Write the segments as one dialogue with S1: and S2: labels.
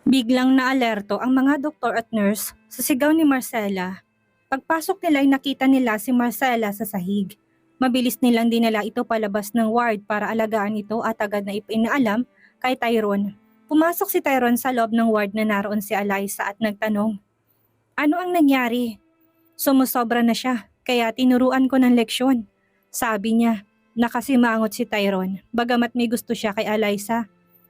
S1: Biglang naalerto ang mga doktor at nurse sa sigaw ni Marcela. Pagpasok nila ay nakita nila si Marcela sa sahig. Mabilis nilang dinala ito palabas ng ward para alagaan ito at agad na ipinaalam kay Tyrone. Pumasok si Tyrone sa loob ng ward na naroon si Eliza at nagtanong, "Ano ang nangyari?" "Sumusobra na siya, kaya tinuruan ko ng leksyon," sabi niya. Nakasimangot si Tyrone, bagamat may gusto siya kay Eliza.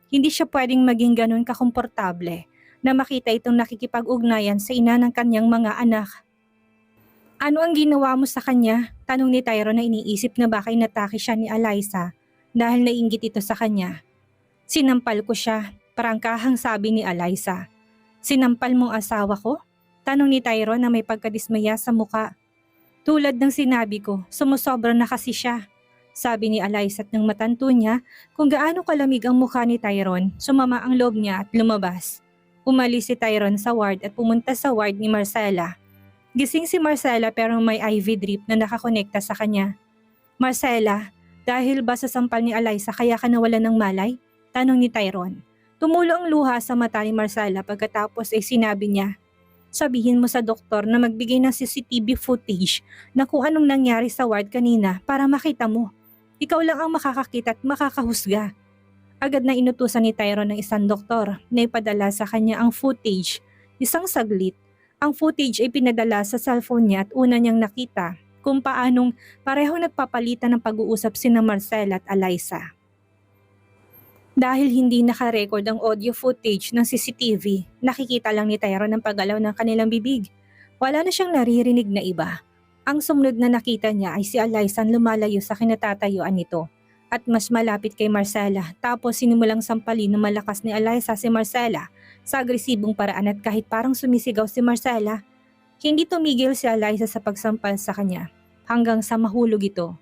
S1: Hindi siya pwedeng maging ganun kakomportable na makita itong nakikipag-ugnayan sa ina ng kanyang mga anak. "Ano ang ginawa mo sa kanya?" Tanong ni Tyrone na iniisip na baka inatake siya ni Eliza dahil nainggit ito sa kanya. "Sinampal ko siya," prangkahang sabi ni Eliza. "Sinampal mong asawa ko?" Tanong ni Tyrone na may pagkadismaya sa muka. "Tulad ng sinabi ko, sumusobra na kasi siya," sabi ni Eliza at nang matanto niya kung gaano kalamig ang mukha ni Tyrone, sumama ang loob niya at lumabas. Umalis si Tyrone sa ward at pumunta sa ward ni Marcela. Gising si Marcela pero may IV drip na nakakonekta sa kanya. "Marcela, dahil ba sa sampal ni Eliza kaya ka nawalan ng malay?" Tanong ni Tyrone. Tumulo ang luha sa mata ni Marcela pagkatapos ay sinabi niya, "Sabihin mo sa doktor na magbigay ng CCTV footage na kung anong nangyari sa ward kanina para makita mo. Ikaw lang ang makakakita at makakahusga." Agad na inutusan ni Tyrone ng isang doktor na ipadala sa kanya ang footage. Isang saglit, ang footage ay pinadala sa cellphone niya at una niyang nakita kung paanong pareho nagpapalitan ng pag-uusap sina Marcela at Eliza. Dahil hindi nakarecord ang audio footage ng CCTV, nakikita lang ni Tyrone ang paggalaw ng kanilang bibig. Wala na siyang naririnig na iba. Ang sumunod na nakita niya ay si Eliza lumalayo sa kinatatayuan nito at mas malapit kay Marcela, tapos sinimulang sampalin ng malakas ni Eliza si Marcela sa agresibong paraan at kahit parang sumisigaw si Marcela, hindi tumigil si Eliza sa pagsampal sa kanya hanggang sa mahulog ito.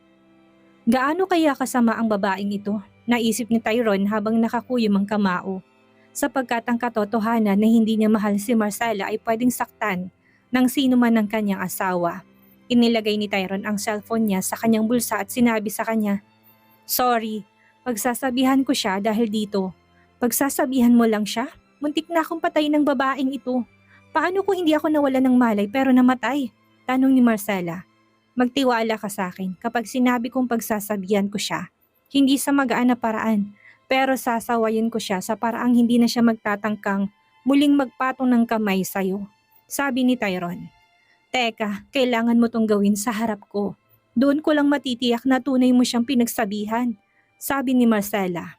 S1: Gaano kaya kasama ang babaeng ito? Naisip ni Tyrone habang nakakuyom ang kamao. Sapagkat ang katotohanan na hindi niya mahal si Marcela ay pwedeng saktan ng sino man ng kanyang asawa. Inilagay ni Tyrone ang cellphone niya sa kanyang bulsa at sinabi sa kanya, "Sorry, pagsasabihan ko siya dahil dito." "Pagsasabihan mo lang siya? Muntik na akong patayin ng babaeng ito. Paano kung hindi ako nawala ng malay pero namatay?" Tanong ni Marcela. "Magtiwala ka sa akin kapag sinabi kong pagsasabihan ko siya. Hindi sa magaan na paraan, pero sasawayin ko siya sa paraang hindi na siya magtatangkang muling magpatong ng kamay sa'yo," sabi ni Tyrone. "Teka, kailangan mo tong gawin sa harap ko. Doon ko lang matitiyak na tunay mo siyang pinagsabihan," sabi ni Marcela.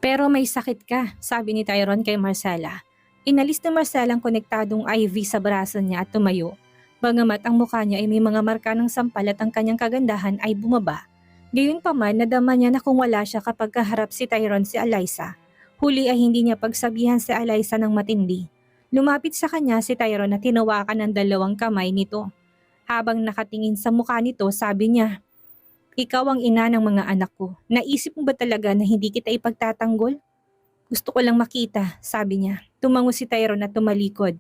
S1: "Pero may sakit ka," sabi ni Tyrone kay Marcela. Inalis ni Marcela ang konektadong IV sa braso niya at tumayo. Bagamat ang mukha niya ay may mga marka ng sampal at ang kanyang kagandahan ay bumaba. Gayunpaman nadama niya na kung wala siya kapag kaharap si Tyrone si Eliza. Huli ay hindi niya pagsabihan si Eliza ng matindi. Lumapit sa kanya si Tyrone at tinawakan ng dalawang kamay nito. Habang nakatingin sa mukha nito, sabi niya, "Ikaw ang ina ng mga anak ko. Naisip mo ba talaga na hindi kita ipagtatanggol?" "Gusto ko lang makita," sabi niya. Tumango si Tyrone at tumalikod.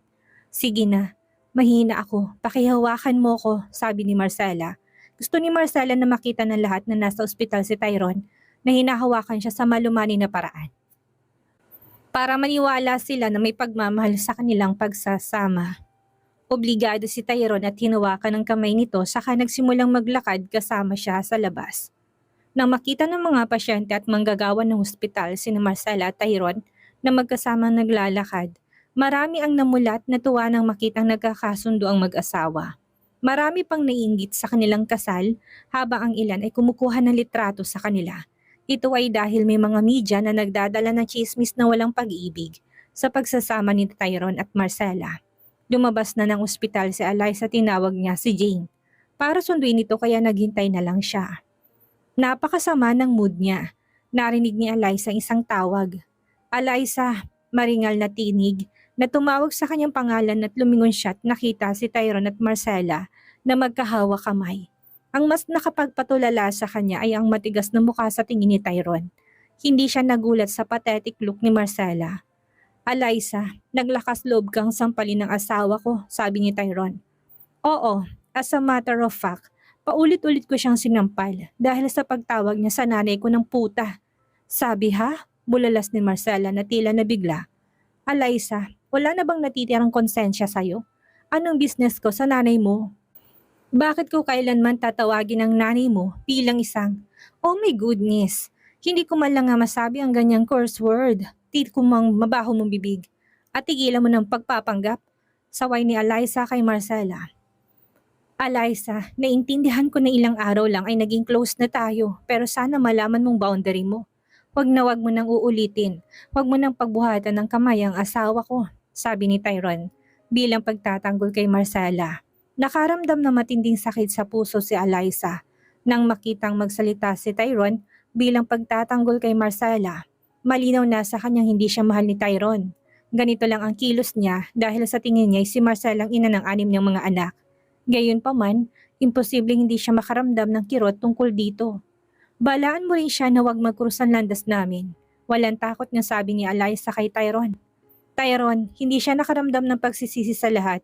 S1: "Sige na, mahina ako. Pakihawakan mo ko," sabi ni Marcela. Gusto ni Marcela na makita ng lahat na nasa ospital si Tyrone na hinahawakan siya sa malumani na paraan. Para maniwala sila na may pagmamahal sa kanilang pagsasama. Obligado si Tyrone at hinawakan ng kamay nito saka nagsimulang maglakad kasama siya sa labas. Nang makita ng mga pasyente at manggagawa ng ospital sina Marcela at Tyrone na magkasamang naglalakad, marami ang namulat na tuwa nang makitang nagkakasundo ang mag-asawa. Marami pang naiinggit sa kanilang kasal habang ang ilan ay kumukuha ng litrato sa kanila. Ito ay dahil may mga media na nagdadala ng tsismis na walang pag-ibig sa pagsasama ni Tyrone at Marcela. Lumabas na ng ospital si Eliza, tinawag niya si Jane. Para sunduin ito kaya naghintay na lang siya. Napakasama ng mood niya. Narinig ni Eliza isang tawag. "Eliza," maringal na tinig na tumawag sa kanyang pangalan at lumingon siya at nakita si Tyrone at Marcela na magkahawa kamay. Ang mas nakapagpatulala sa kanya ay ang matigas na mukha sa tingin ni Tyrone. Hindi siya nagulat sa pathetic look ni Marcela. "Eliza, naglakas loob kang sampalin ng asawa ko," sabi ni Tyrone. "Oo, as a matter of fact, paulit-ulit ko siyang sinampal dahil sa pagtawag niya sa nanay ko ng puta." "Sabi ha?" Bulalas ni Marcela na tila nabigla. Alyssa, wala na bang natitirang konsensya sa'yo? Anong business ko sa nanay mo? Bakit ko kailanman tatawagin ang nanay mo bilang isang, oh my goodness, hindi ko man lang nga masabi ang ganyang curse word. Tit ko mang mabaho mong bibig. At tigilan mo ng pagpapanggap. Saway ni Alyssa kay Marcela. Alyssa, naintindihan ko na ilang araw lang ay naging close na tayo, pero sana malaman mong boundary mo. Wag mo nang uulitin. Wag mo nang pagbuhatan ng kamay ang asawa ko, sabi ni Tyron, bilang pagtatanggol kay Marcela. Nakaramdam na matinding sakit sa puso si Alyssa nang makitang magsalita si Tyron bilang pagtatanggol kay Marcela. Malinaw na sa kanyang hindi siya mahal ni Tyron. Ganito lang ang kilos niya dahil sa tingin niya ay si Marcela ang ina ng 6 niyang mga anak. Gayunpaman, imposibleng hindi siya makaramdam ng kirot tungkol dito. Balaan mo rin siya na huwag magkrus ang landas namin. Walang takot nga sabi ni Alyssa kay Tyron. Tyron, hindi siya nakaramdam ng pagsisisi sa lahat.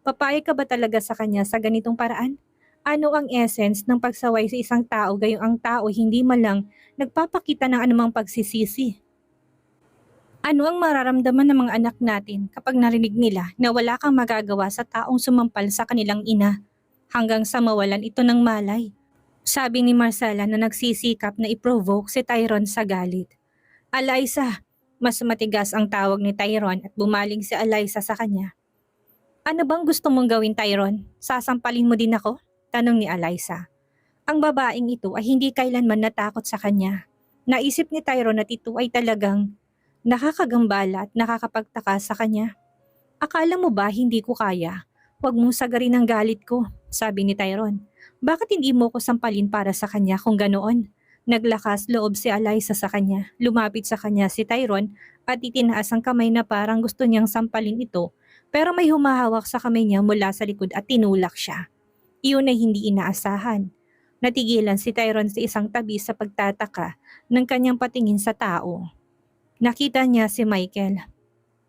S1: Papayag ka ba talaga sa kanya sa ganitong paraan? Ano ang essence ng pagsaway sa isang tao gayong ang tao hindi man lang nagpapakita ng anumang pagsisisi? Ano ang mararamdaman ng mga anak natin kapag narinig nila na wala kang magagawa sa taong sumampal sa kanilang ina hanggang sa mawalan ito ng malay? Sabi ni Marcela na nagsisikap na i-provoke si Tyron sa galit. Alyssa, mas matigas ang tawag ni Tyron at bumaling si Alyssa sa kanya. Ano bang gusto mong gawin, Tyron? Sasampalin mo din ako? Tanong ni Alyssa. Ang babaeng ito ay hindi kailanman natakot sa kanya. Naisip ni Tyron at ito ay talagang nakakagambala at nakakapagtaka sa kanya. Akala mo ba hindi ko kaya? Huwag mong sagarin ang galit ko, sabi ni Tyron. Bakit hindi mo ko sampalin para sa kanya kung ganoon? Naglakas loob si Alyssa sa kanya. Lumapit sa kanya si Tyron at itinaas ang kamay na parang gusto niyang sampalin ito, pero may humahawak sa kamay niya mula sa likod at tinulak siya. Iyon ay hindi inaasahan. Natigilan si Tyron sa isang tabi sa pagtataka ng kanyang patingin sa tao. Nakita niya si Michael.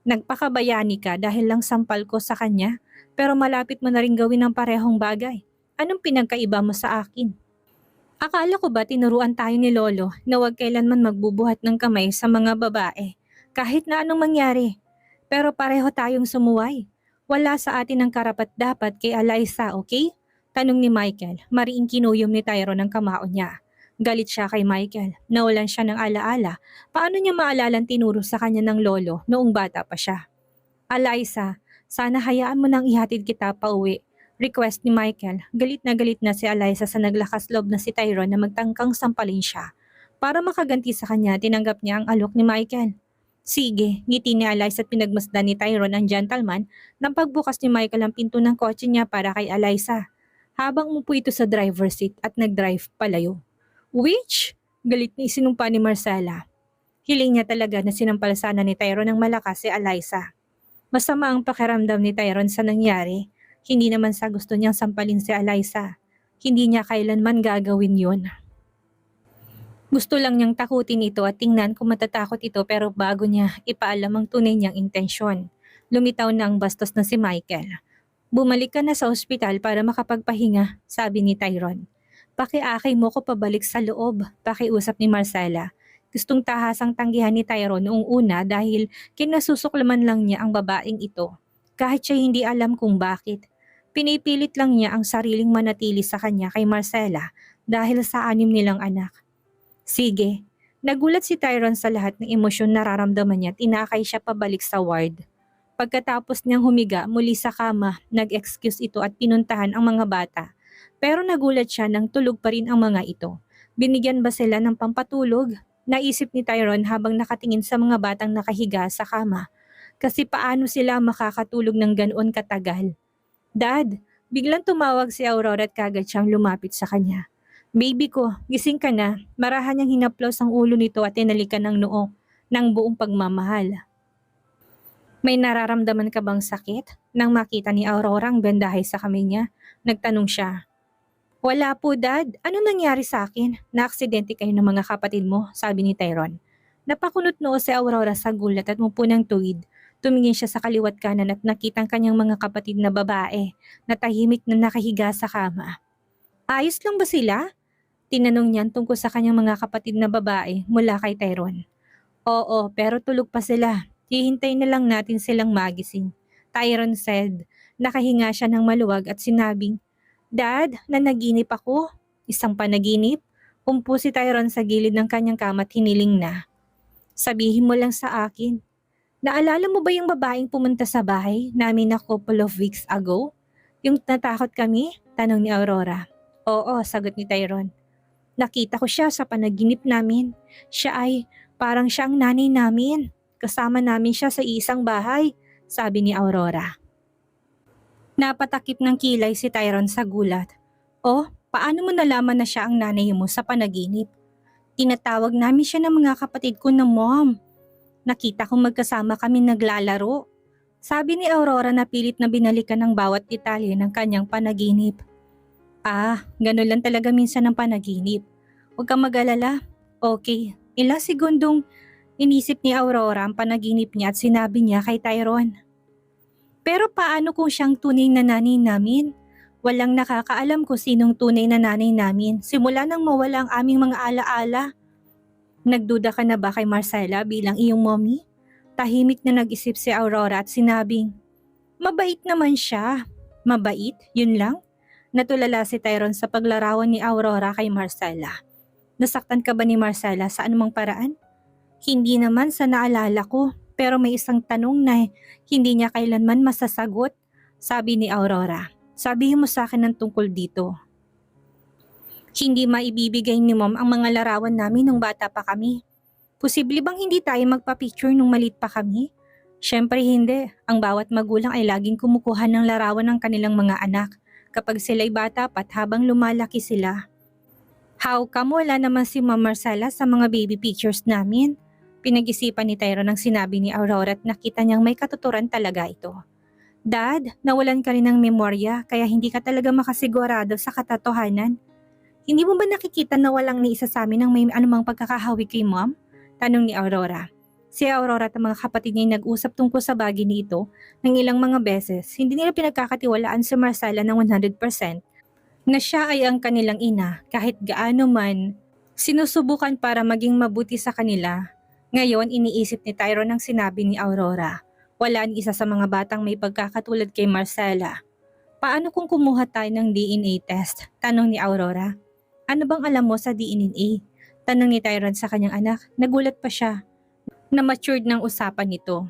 S1: Nagpakabayani ka dahil lang sampal ko sa kanya, pero malapit mo na rin gawin ang parehong bagay. Anong pinagkaiba mo sa akin? Akala ko ba tinuruan tayo ni Lolo na huwag kailanman magbubuhat ng kamay sa mga babae, kahit na anong mangyari. Pero pareho tayong sumuway. Wala sa atin ang karapat-dapat kay Alyssa, okay? Tanong ni Michael, mariing kinuyom ni Tyron ang kamao niya. Galit siya kay Michael, nawalan siya ng alaala. Paano niya maalalang tinuro sa kanya ng lolo noong bata pa siya? Alyssa, sana hayaan mo nang ihatid kita pa uwi. Request ni Michael. Galit na si Alyssa sa naglakas loob na si Tyron na magtangkang sampalin siya. Para makaganti sa kanya, tinanggap niya ang alok ni Michael. Sige, ngiti ni Alyssa at pinagmasdan ni Tyron ang gentleman nang pagbukas ni Michael ang pinto ng kotse niya para kay Alyssa. Habang umupo ito sa driver's seat at nag-drive palayo. Which? Galit na isinumpa ni Marcela. Hiling niya talaga na sinampal sana ni Tyron ng malakas si Alyssa. Masama ang pakiramdam ni Tyron sa nangyari. Hindi naman sa gusto niyang sampalin si Alyssa. Hindi niya kailanman gagawin yun. Gusto lang niyang takutin ito at tingnan kung matatakot ito pero bago niya ipaalam ang tunay niyang intensyon. Lumitaw na ang bastos na si Michael. Bumalik ka na sa ospital para makapagpahinga, sabi ni Tyron. Pakiakay mo ko pabalik sa loob, pakiusap ni Marcela. Gustong tahasang tanggihan ni Tyron noong una dahil kinasusuklaman lang niya ang babaeng ito. Kahit siya hindi alam kung bakit. Pinipilit lang niya ang sariling manatili sa kanya kay Marcela dahil sa 6 nilang anak. Sige, nagulat si Tyron sa lahat ng emosyon nararamdaman niya at inakay siya pabalik sa ward. Pagkatapos niyang humiga muli sa kama, nag-excuse ito at pinuntahan ang mga bata. Pero nagulat siya nang tulog pa rin ang mga ito. Binigyan ba sila ng pampatulog? Naisip ni Tyron habang nakatingin sa mga batang nakahiga sa kama. Kasi paano sila makakatulog ng ganoon katagal? Dad, biglang tumawag si Aurora at kagad siyang lumapit sa kanya. Baby ko, gising ka na. Marahan niyang hinaplos ang ulo nito at tinalikan ng noo ng buong pagmamahal. May nararamdaman ka bang sakit? Nang makita ni Aurora ang bendahay sa kamay niya, nagtanong siya. Wala po, Dad. Ano nangyari sa akin? Naaksidente kayo ng mga kapatid mo, sabi ni Tyron. Napakunot noo si Aurora sa gulat at mupo ng tuwid. Tumingin siya sa kaliwat kanan at nakita ang kanyang mga kapatid na babae na tahimik na nakahiga sa kama. Ayos lang ba sila? Tinanong niyan tungkol sa kanyang mga kapatid na babae mula kay Tyron. Oo, pero tulog pa sila. Hihintayin na lang natin silang magising. Tyron said. Nakahinga siya ng maluwag at sinabing, Dad, nanaginip ako. Isang panaginip? Umpo si Tyron sa gilid ng kanyang kama at hiniling na. Sabihin mo lang sa akin. Naalala mo ba yung babaeng pumunta sa bahay namin a couple of weeks ago? Yung natakot kami? Tanong ni Aurora. Oo, sagot ni Tyron. Nakita ko siya sa panaginip namin. Siya ay parang siyang nanay namin. Kasama namin siya sa isang bahay, sabi ni Aurora. Napatakip ng kilay si Tyron sa gulat. Oh, paano mo nalaman na siya ang nanay mo sa panaginip? Tinatawag namin siya ng mga kapatid ko na mom. Nakita kong magkasama kami naglalaro. Sabi ni Aurora na pilit na binalikan ng bawat detalye ng kanyang panaginip. Ganun lang talaga minsan ng panaginip. Huwag kang mag-alala. Okay, ilang segundong inisip ni Aurora ang panaginip niya at sinabi niya kay Tyron. Pero paano kung siyang tunay na nanay namin? Walang nakakaalam kung sinong tunay na nanay namin simula nang mawala ang aming mga alaala. Nagduda ka na ba kay Marcella bilang iyong mommy? Tahimik na nag-isip si Aurora at sinabing, Mabait naman siya. Mabait? Yun lang? Natulala si Tyron sa paglarawan ni Aurora kay Marcella. Nasaktan ka ba ni Marcella sa anumang paraan? Hindi naman sa naalala ko, pero may isang tanong na hindi niya kailanman masasagot, sabi ni Aurora. Sabihin mo sa akin ng tungkol dito. Hindi maibibigay ni Mom ang mga larawan namin nung bata pa kami. Posible bang hindi tayo magpa-picture nung maliit pa kami? Siyempre hindi. Ang bawat magulang ay laging kumukuha ng larawan ng kanilang mga anak kapag sila'y bata pat habang lumalaki sila. How come wala naman si Ma'am Marcella sa mga baby pictures namin? Pinag-isipan ni Tyron ang sinabi ni Aurora at nakita niyang may katuturan talaga ito. Dad, nawalan ka rin ng memorya kaya hindi ka talaga makasigurado sa katotohanan. Hindi mo ba nakikita na walang ni isa sa amin ang may anumang pagkakahawi kay Mom? Tanong ni Aurora. Si Aurora at ang mga kapatid niya ay nag-usap tungkol sa bagay nito ng ilang mga beses. Hindi nila pinagkakatiwalaan si Marcella ng 100% na siya ay ang kanilang ina kahit gaano man sinusubukan para maging mabuti sa kanila. Ngayon iniisip ni Tyron ang sinabi ni Aurora. Wala ni isa sa mga batang may pagkakatulad kay Marcella. Paano kung kumuha tayo ng DNA test? Tanong ni Aurora. Ano bang alam mo sa DNA? Tanong ni Tyron sa kanyang anak. Nagulat pa siya na matured ng usapan nito.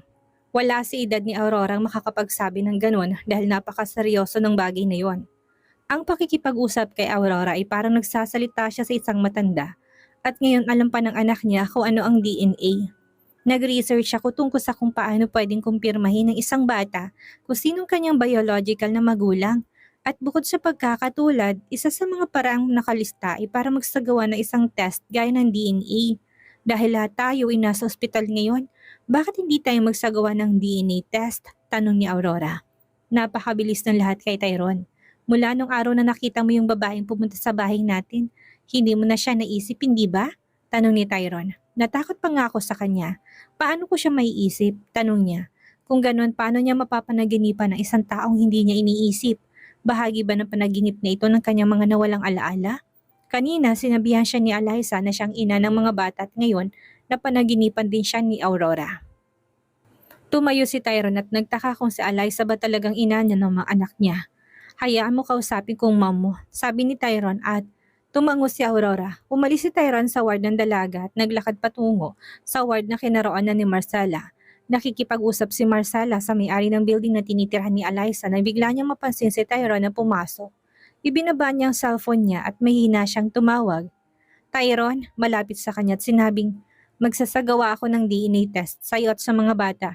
S1: Wala sa edad ni Aurora ang makakapagsabi ng ganun dahil napakaseryoso ng bagay na yon. Ang pakikipag-usap kay Aurora ay parang nagsasalita siya sa isang matanda at ngayon alam pa ng anak niya kung ano ang DNA. Nag-research ako tungkol sa kung paano pwedeng kumpirmahin ng isang bata kung sinong kanyang biological na magulang. At bukod sa pagkakatulad, isa sa mga paraang nakalista ay para magsagawa ng isang test gaya ng DNA. Dahil lahat tayo ay nasa ospital ngayon, bakit hindi tayo magsagawa ng DNA test? Tanong ni Aurora. Napakabilis ng lahat kay Tyron. Mula nung araw na nakita mo yung babaeng pumunta sa bahay natin, hindi mo na siya naisip, hindi ba? Tanong ni Tyron. Natakot pa nga ako sa kanya. Paano ko siya maiisip? Tanong niya. Kung ganun, paano niya mapapanaginipan ng isang taong hindi niya iniisip? Bahagi ba ng panaginip na ito ng kanyang mga nawalang alaala? Kanina, sinabihan siya ni Eliza na siyang ina ng mga bata at ngayon, napanaginipan din siya ni Aurora. Tumayo si Tyron at nagtaka kung si Eliza ba talagang ina niya ng mga anak niya. Hayaan mo kausapin kong mom mo, sabi ni Tyron at tumango si Aurora. Umalis si Tyron sa ward ng dalaga at naglakad patungo sa ward na kinaroonan ni Marcella. Nakikipag-usap si Marcella sa may-ari ng building na tinitirhan ni Eliza na bigla niyang mapansin si Tyron na pumasok. Ibinaba niya ang cellphone niya at mahina siyang tumawag. Tyron, malapit sa kanya at sinabing, magsasagawa ako ng DNA test sa iyo at sa mga bata.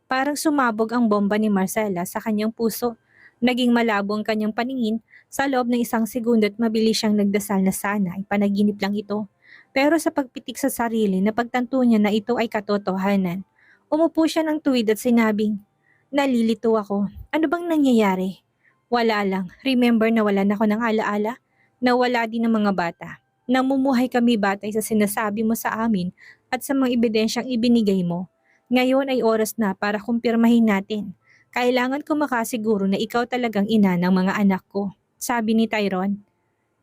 S1: Parang sumabog ang bomba ni Marcella sa kanyang puso. Naging malabo ang kanyang paningin sa loob ng isang segundo at mabilis siyang nagdasal na sana ay panaginip lang ito. Pero sa pagpitik sa sarili, napagtanto niya na ito ay katotohanan. Umupo siya ng tuwid at sinabing, nalilito ako. Ano bang nangyayari? Wala lang. Remember na wala na ako ng alaala? Nawala din ng mga bata. Namumuhay kami batay sa sinasabi mo sa amin at sa mga ebidensyang ibinigay mo. Ngayon ay oras na para kumpirmahin natin. Kailangan ko makasiguro na ikaw talagang ina ng mga anak ko, sabi ni Tyron.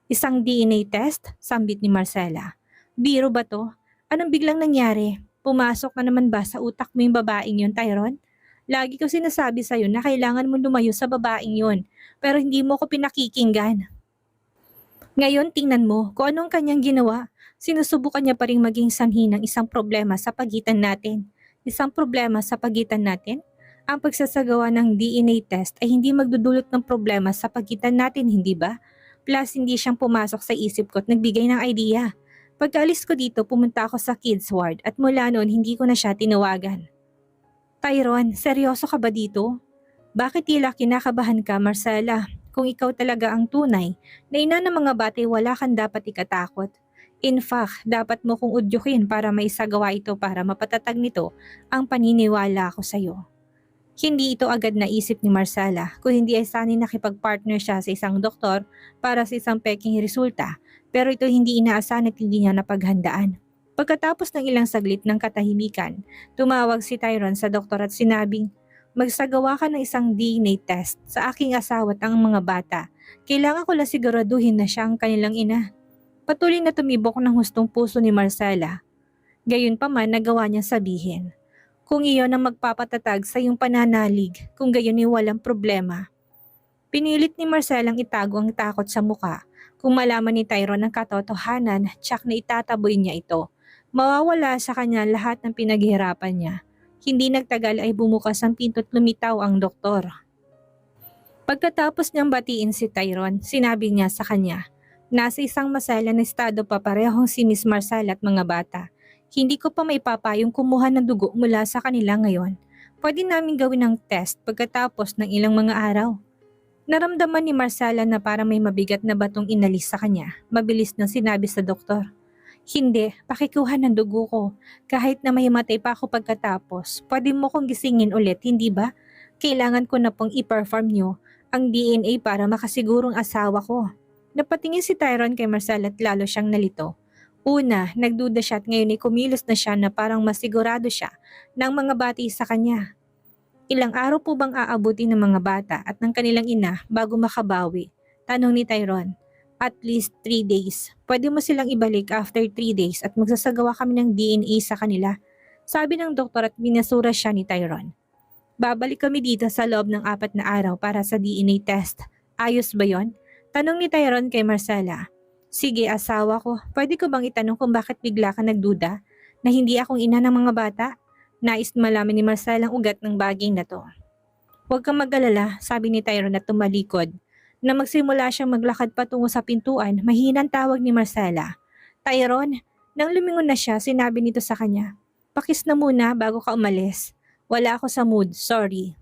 S1: Isang DNA test? Sambit ni Marcella. Biro ba to? Anong biglang nangyari? Pumasok na naman ba sa utak mo yung babaeng yun, Tyron? Lagi ko sinasabi sa'yo na kailangan mo lumayo sa babaeng yun, pero hindi mo ko pinakikinggan. Ngayon tingnan mo kung anong kanyang ginawa. Sinusubukan niya pa rin maging sanhi ng isang problema sa pagitan natin. Isang problema sa pagitan natin? Ang pagsasagawa ng DNA test ay hindi magdudulot ng problema sa pagitan natin, hindi ba? Plus, hindi siyang pumasok sa isip ko at nagbigay ng idea. Pagkaalis ko dito, pumunta ako sa kids ward at mula noon hindi ko na siya tinawagan. Tyron, seryoso ka ba dito? Bakit tila kinakabahan ka, Marcela? Kung ikaw talaga ang tunay na ina ng mga batay, wala kang dapat ikatakot. In fact, dapat mo kong udyukin para maisagawa ito para mapatatag nito ang paniniwala ko sa'yo. Hindi ito agad naisip ni Marcela kung hindi ay sanay nakipag-partner siya sa isang doktor para sa isang peking resulta, pero ito hindi inaasahan at hindi niya napaghandaan. Pagkatapos ng ilang saglit ng katahimikan, tumawag si Tyron sa doktor at sinabing, magsagawa ka ng isang DNA test sa aking asawa at ang mga bata. Kailangan ko lang siguraduhin na siya ang kanilang ina. Patuloy na tumibok ng hustong puso ni Marcela. Gayunpaman nagawa niya sabihin, kung iyon ang magpapatatag sa iyong pananalig, kung gayon ay walang problema. Pinilit ni Marcelang itago ang takot sa muka. Kung malaman ni Tyron ang katotohanan, tsak na itataboy niya ito. Mawawala sa kanya lahat ng pinaghihirapan niya. Hindi nagtagal ay bumukas ang pinto at lumitaw ang doktor. Pagkatapos niyang batiin si Tyron, sinabi niya sa kanya, nasa isang masaya na estado pa parehong si Miss Marcel at mga bata. Hindi ko pa maipapayong kumuha ng dugo mula sa kanila ngayon. Pwede namin gawin ang test pagkatapos ng ilang mga araw. Naramdaman ni Marcela na parang may mabigat na batong inalis sa kanya. Mabilis nang sinabi sa doktor, hindi, pakikuha ng dugo ko. Kahit na mahimatay pa ako pagkatapos, pwede mo kong gisingin ulit, hindi ba? Kailangan ko na pong i-perform nyo ang DNA para makasigurong asawa ko. Napatingin si Tyron kay Marcel at lalo siyang nalito. Una, nagduda siya at ngayon ay kumilos na siya na parang masigurado siya ng mga bati sa kanya. Ilang araw po bang aabuti ng mga bata at ng kanilang ina bago makabawi? Tanong ni Tyron. At least 3 days. Pwede mo silang ibalik after 3 days at magsasagawa kami ng DNA sa kanila. Sabi ng doktor at minasura siya ni Tyron. Babalik kami dito sa loob ng 4 na araw para sa DNA test. Ayos ba yon? Tanong ni Tyron kay Marcela. Sige, asawa ko. Pwede ko bang itanong kung bakit bigla ka nagduda? Na hindi akong ina ng mga bata? Nais malaman ni Marcela ang ugat ng bagay na to. Huwag kang mag-alala, sabi ni Tyron at tumalikod. Na magsimula siyang maglakad patungo sa pintuan, mahinang tawag ni Marcela. Tyron, nang lumingon na siya, sinabi nito sa kanya. Pakis na muna bago ka umalis. Wala ako sa mood, sorry.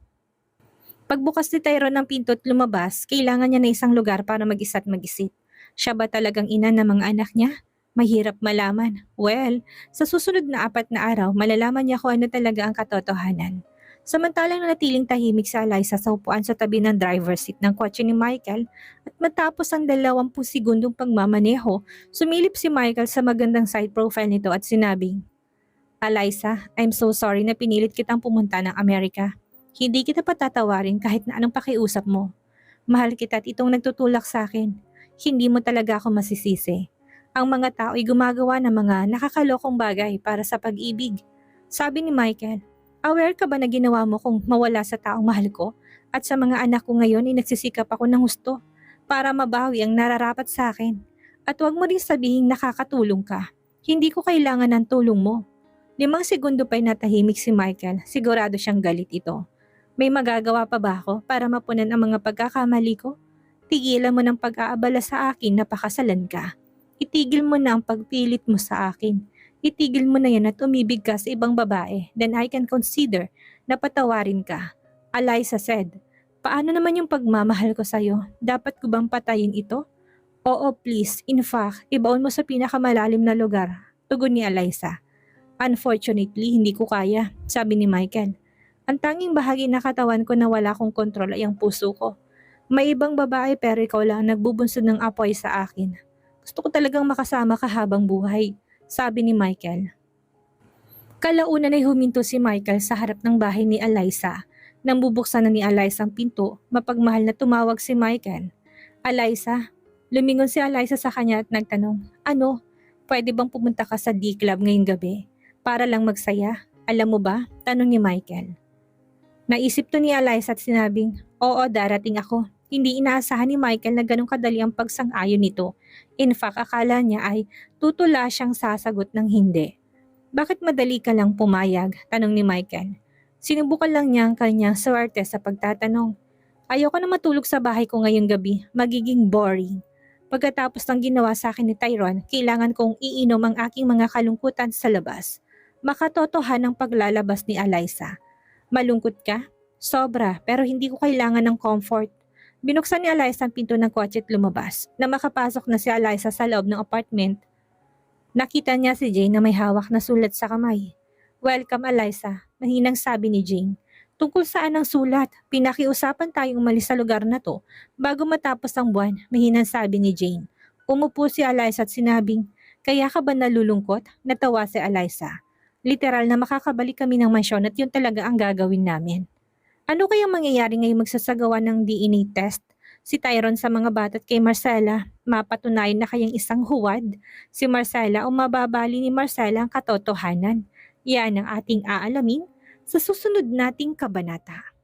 S1: Pagbukas ni Tyron ng pinto at lumabas, kailangan niya na isang lugar para mag-isa at mag-isip. Siya ba talagang ina ng mga anak niya? Mahirap malaman. Well, sa susunod na 4 na araw, malalaman niya kung ano talaga ang katotohanan. Samantalang natiling tahimik si Eliza sa upuan sa tabi ng driver's seat ng kotse ni Michael at matapos ang 20 segundong pagmamaneho, sumilip si Michael sa magandang side profile nito at sinabing, Eliza, I'm so sorry na pinilit kitang pumunta ng Amerika. Hindi kita patatawarin kahit na anong pakiusap mo. Mahal kita at itong nagtutulak sa akin. Hindi mo talaga ako masisisi. Ang mga tao ay gumagawa ng mga nakakalokong bagay para sa pag-ibig. Sabi ni Michael, aware ka ba na ginawa mo kung mawala sa taong mahal ko? At sa mga anak ko ngayon ay nagsisikap ako ng gusto para mabawi ang nararapat sa akin. At huwag mo rin sabihin nakakatulong ka. Hindi ko kailangan ng tulong mo. 5 segundo pa'y natahimik si Michael. Sigurado siyang galit ito. May magagawa pa ba ako para mapunan ang mga pagkakamali ko? Tigilan mo ng pag-aabala sa akin na pakasalan ka. Itigil mo na ang pagpilit mo sa akin. Itigil mo na yan at umibig ka sa ibang babae. Then I can consider na patawarin ka. Eliza said, paano naman yung pagmamahal ko sa'yo? Dapat ko bang patayin ito? Oo, please. In fact, ibaon mo sa pinakamalalim na lugar. Tugon ni Eliza. Unfortunately, hindi ko kaya, sabi ni Michael. Ang tanging bahagi na katawan ko na wala kong kontrol ay ang puso ko. May ibang babae pero ikaw lang ang nagbubunsod ng apoy sa akin. Gusto ko talagang makasama ka habang buhay, sabi ni Michael. Kalaunan ay huminto si Michael sa harap ng bahay ni Eliza. Nang bubuksan na ni Eliza ang pinto, mapagmahal na tumawag si Michael. Eliza, lumingon si Eliza sa kanya at nagtanong, ano, pwede bang pumunta ka sa D-Club ngayong gabi? para lang magsaya. Alam mo ba? Tanong ni Michael. Naisip to ni Eliza at sinabing, oo, darating ako. Hindi inaasahan ni Michael na ganun kadali ang pagsang-ayon nito. In fact, akala niya ay tutula siyang sasagot ng hindi. Bakit madali ka lang pumayag? Tanong ni Michael. Sinubukan lang niya ang kanyang swerte sa pagtatanong. Ayoko na matulog sa bahay ko ngayong gabi. Magiging boring. Pagkatapos ng ginawa sa akin ni Tyrone, kailangan kong iinom ang aking mga kalungkutan sa labas. Makatotohan ang paglalabas ni Eliza. Malungkot ka? Sobra, pero hindi ko kailangan ng comfort. Binuksan ni Eliza ang pinto ng kotse at lumabas. Na makapasok na si Eliza sa loob ng apartment, nakita niya si Jane na may hawak na sulat sa kamay. Welcome, Eliza, mahinang sabi ni Jane. Tungkol saan ang sulat? Pinakiusapan tayong umalis sa lugar na to bago matapos ang buwan, mahinang sabi ni Jane. Umupo si Eliza at sinabing, kaya ka ba nalulungkot? Natawa si Eliza. Literal na makakabalik kami ng mansyon at yun talaga ang gagawin namin. Ano kayang mangyayari ngayong magsasagawa ng DNA test? Si Tyrone sa mga bata at kay Marcella, mapatunayan na kayang isang huwad. Si Marcella o mababali ni Marcella ang katotohanan. Yan ang ating aalamin sa susunod nating kabanata.